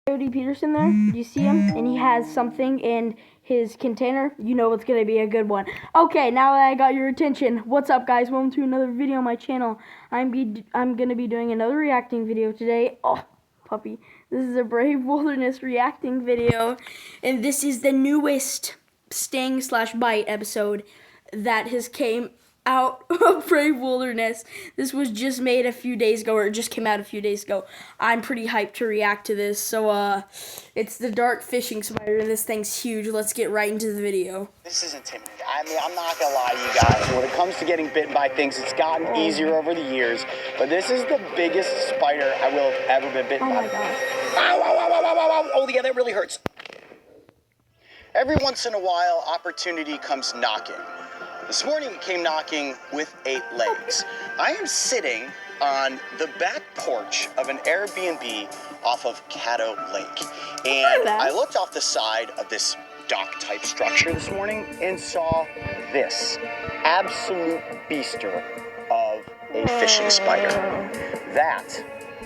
Cody Peterson there. Do you see him? And he has something in his container. You know it's gonna be a good one. Okay, now that I got your attention, what's up, guys? Welcome to another video on my channel. I'm gonna be doing another reacting video today. Oh, puppy! This is a Brave Wilderness reacting video, and this is the newest Sting/Bite episode that has came out of Brave Wilderness. This was just made a few days ago, or it just came out a few days ago. I'm pretty hyped to react to this. So it's the dark fishing spider, and this thing's huge. Let's get right into the video. This is intimidating. I mean, I'm not gonna lie to you guys. When it comes to getting bitten by things, it's gotten easier over the years. But this is the biggest spider I will have ever been bitten by. Oh my gosh. Ow, ow, ow, ow, ow, ow, ow. Oh yeah, that really hurts. Every once in a while, opportunity comes knocking. This morning it came knocking with 8 legs. I am sitting on the back porch of an Airbnb off of Caddo Lake. And I looked off the side of this dock-type structure this morning and saw this absolute beaster of a fishing spider. That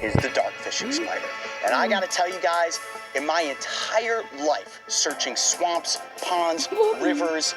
is the dark fishing spider. And I gotta tell you guys, in my entire life, searching swamps, ponds, rivers,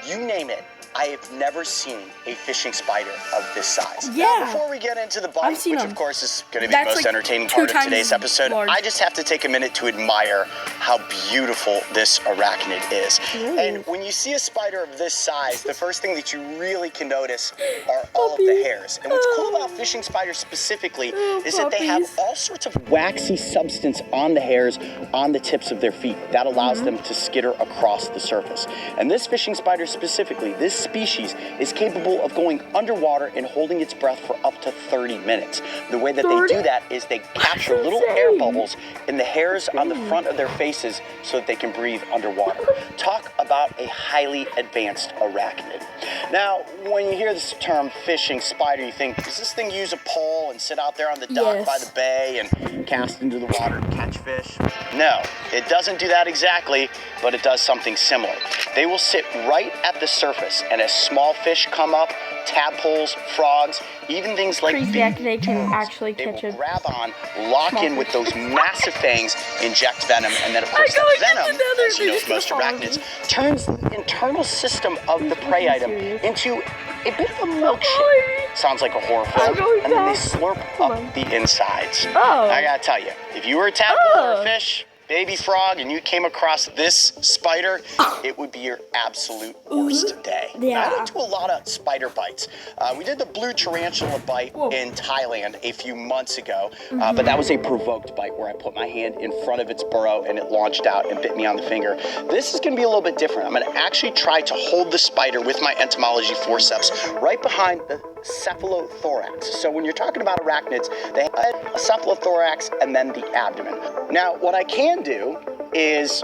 you name it, I have never seen a fishing spider of this size. Yeah. Now, before we get into the bite, which of course is going to be the most entertaining part of today's episode, I just have to take a minute to admire how beautiful this arachnid is. Ooh. And when you see a spider of this size, the first thing that you really can notice are all of the hairs. And what's cool about fishing spiders specifically is that they have all sorts of waxy substance on the hairs, on the tips of their feet. That allows them to skitter across the surface. And this fishing spider specifically, this species is capable of going underwater and holding its breath for up to 30 minutes. The way that they do that is they capture little air bubbles in the hairs on the front of their faces so that they can breathe underwater. Talk about a highly advanced arachnid. Now, when you hear this term fishing spider, you think, does this thing use a pole and sit out there on the dock by the bay and cast into the water and catch fish? No, it doesn't do that exactly, but it does something similar. They will sit right at the surface, and as small fish come up, tadpoles, frogs, even things like they can actually catch they will it. grab on, lock in with those massive fangs, inject venom, and then of course that venom, as you know with most arachnids, turns the internal system of the prey item into a bit of a milkshake. Sounds like a horror film. And then they slurp up the insides. I gotta tell you, if you were a tadpole or a fish, baby frog, and you came across this spider, it would be your absolute worst day. Now, I went to a lot of spider bites. We did the blue tarantula bite in Thailand a few months ago, but that was a provoked bite where I put my hand in front of its burrow and it launched out and bit me on the finger. This is going to be a little bit different. I'm going to actually try to hold the spider with my entomology forceps right behind the cephalothorax. So when you're talking about arachnids, they have a cephalothorax and then the abdomen. Now, what I can do is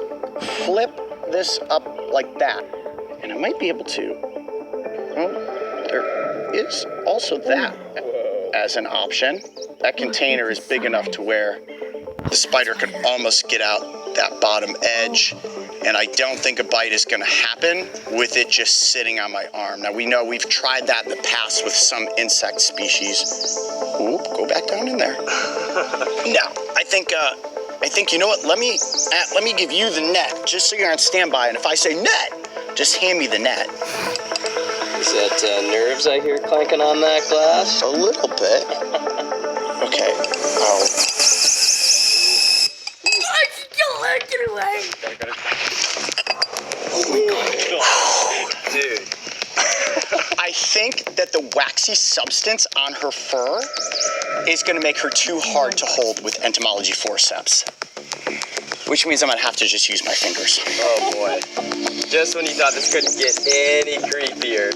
flip this up like that, and I might be able to. Oh, there is also that as an option. That container is big enough to where the spider can almost get out that bottom edge, and I don't think a bite is going to happen with it just sitting on my arm. Now, we know we've tried that in the past with some insect species. Oop, go back down in there. No, I think, you know what, let me give you the net, just so you're on standby, and if I say net, just hand me the net. Is that nerves I hear clanking on that glass? A little bit. Okay, Get away! Oh my God. Dude. I think that the waxy substance on her fur is going to make her too hard to hold with entomology forceps. Which means I'm going to have to just use my fingers. Oh boy. Just when you thought this couldn't get any creepier.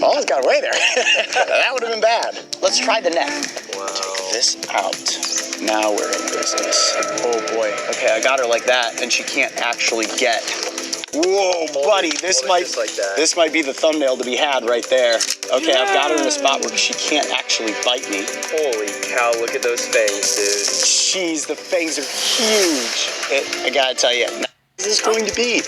Almost got away there. That would have been bad. Let's try the net. Wow. Take this out. Now we're in business. Oh boy. Okay, I got her like that, and she can't actually get. Whoa, buddy, this might be the thumbnail to be had right there. Okay, I've got her in a spot where she can't actually bite me. Holy cow, look at those fangs, dude. Jeez, the fangs are huge. I gotta tell you, this is going to be.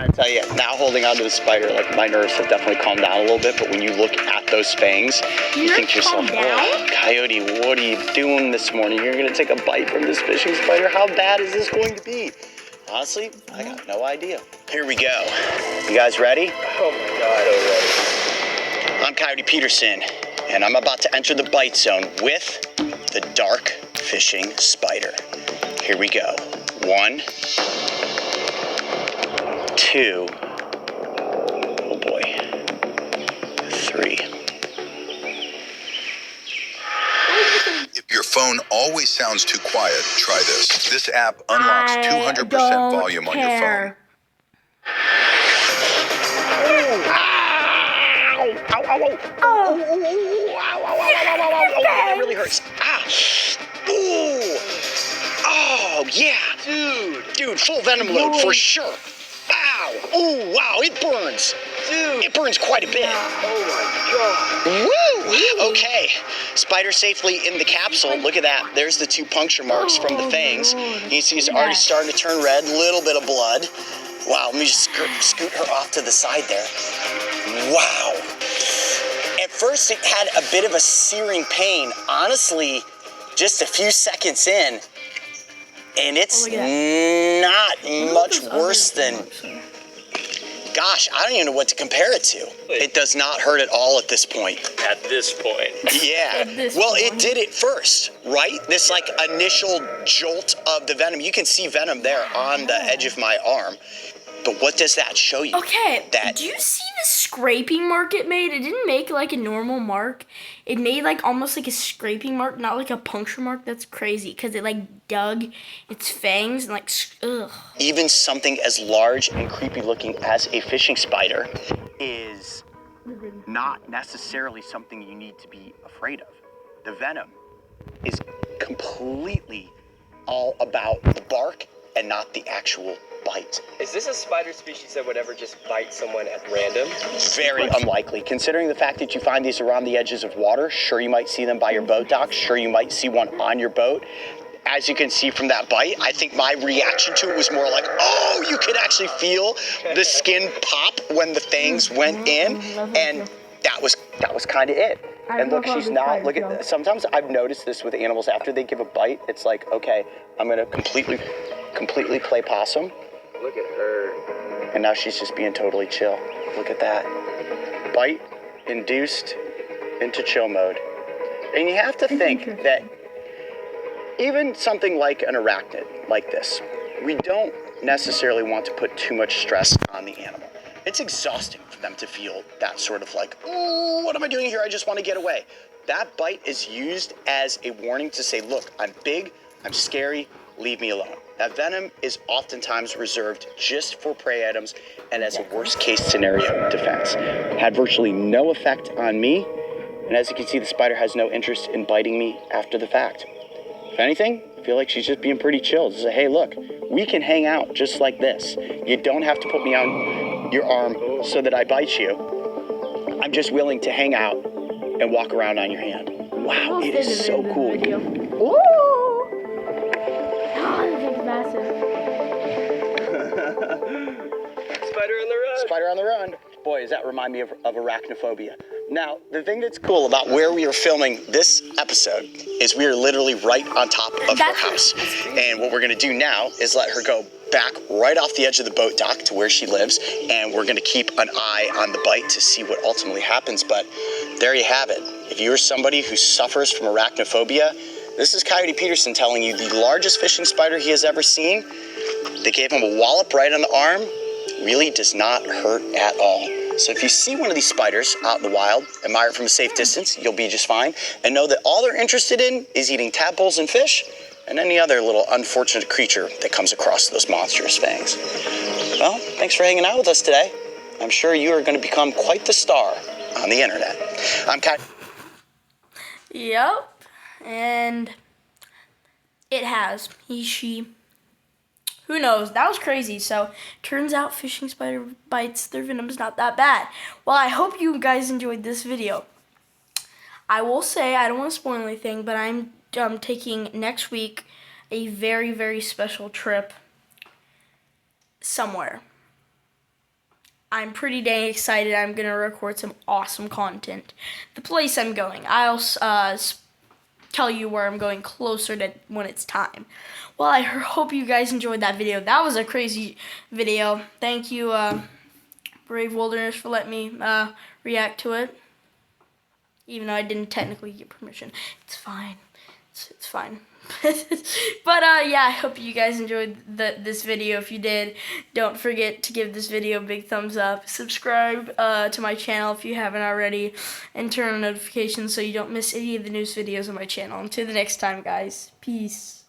I tell you, now holding onto the spider, like my nerves have definitely calmed down a little bit. But when you look at those fangs, you think to yourself, "Oh, Coyote, what are you doing this morning? You're gonna take a bite from this fishing spider? How bad is this going to be?" Honestly, I got no idea. Here we go. You guys ready? Oh my God, already. I'm Coyote Peterson, and I'm about to enter the bite zone with the dark fishing spider. Here we go. 1, 2, oh boy, 3. If your phone always sounds too quiet, try this. This app unlocks 200% volume on your phone. That really hurts. Ooh. Oh, yeah. Dude, full venom load for sure. Ow. Ooh, wow, it burns. Dude. It burns quite a bit. Oh my God. Woo! Okay. Spider safely in the capsule. Look at that. There's the 2 puncture marks from the fangs. You can see it's already starting to turn red. Little bit of blood. Wow, let me just scoot her off to the side there. Wow. At first, it had a bit of a searing pain. Honestly, just a few seconds in, and it's not much worse than... Gosh, I don't even know what to compare it to. It does not hurt at all at this point. At this point. Yeah. Well, it did it first, right? This like initial jolt of the venom. You can see venom there on the edge of my arm. But what does that show you? Okay, do you see the scraping mark it made? It didn't make like a normal mark. It made like almost like a scraping mark, not like a puncture mark. That's crazy because it like dug its fangs and like, ugh. Even something as large and creepy looking as a fishing spider is not necessarily something you need to be afraid of. The venom is completely all about the bark and not the actual bite. Is this a spider species that would ever just bite someone at random? Very unlikely. Considering the fact that you find these around the edges of water, sure you might see them by your boat dock, sure you might see one on your boat. As you can see from that bite, I think my reaction to it was more like, oh, you could actually feel the skin pop when the fangs went in, and that was kind of it. And look, she's not, look at, sometimes I've noticed this with animals after they give a bite, it's like, okay, I'm gonna completely play possum. Look at her. And now she's just being totally chill. Look at that. Bite induced into chill mode. And you have to think that even something like an arachnid like this, we don't necessarily want to put too much stress on the animal. It's exhausting for them to feel that sort of like, ooh, what am I doing here? I just want to get away. That bite is used as a warning to say, look, I'm big, I'm scary, leave me alone. That venom is oftentimes reserved just for prey items and as a worst case scenario defense. Had virtually no effect on me, and as you can see, the spider has no interest in biting me after the fact. If anything, I feel like she's just being pretty chill. Just say, hey, look, we can hang out just like this. You don't have to put me on your arm so that I bite you. I'm just willing to hang out and walk around on your hand. Wow, it is so cool. Ooh! Massive. Spider on the run. Spider on the run. Boy, does that remind me of arachnophobia. Now, the thing that's cool about where we are filming this episode is we are literally right on top of her house. And what we're going to do now is let her go back right off the edge of the boat dock to where she lives, and we're going to keep an eye on the bite to see what ultimately happens. But there you have it. If you are somebody who suffers from arachnophobia, this is Coyote Peterson telling you the largest fishing spider he has ever seen. They gave him a wallop right on the arm. Really does not hurt at all. So if you see one of these spiders out in the wild, admire it from a safe distance, you'll be just fine. And know that all they're interested in is eating tadpoles and fish and any other little unfortunate creature that comes across those monstrous fangs. Well, thanks for hanging out with us today. I'm sure you are going to become quite the star on the internet. I'm Coyote. Yep. And it has. He, she. Who knows? That was crazy. So, turns out fishing spider bites, their venom is not that bad. Well, I hope you guys enjoyed this video. I will say, I don't want to spoil anything, but I'm taking next week a very, very special trip somewhere. I'm pretty dang excited. I'm going to record some awesome content. The place I'm going, I'll tell you where I'm going closer to when it's time. Well, I hope you guys enjoyed that video. That was a crazy video. Thank you, Brave Wilderness, for letting me react to it. Even though I didn't technically get permission. It's fine. It's fine. But yeah, I hope you guys enjoyed this video. If you did, don't forget to give this video a big thumbs up. Subscribe to my channel if you haven't already, and turn on notifications so you don't miss any of the newest videos on my channel. Until the next time, guys. Peace.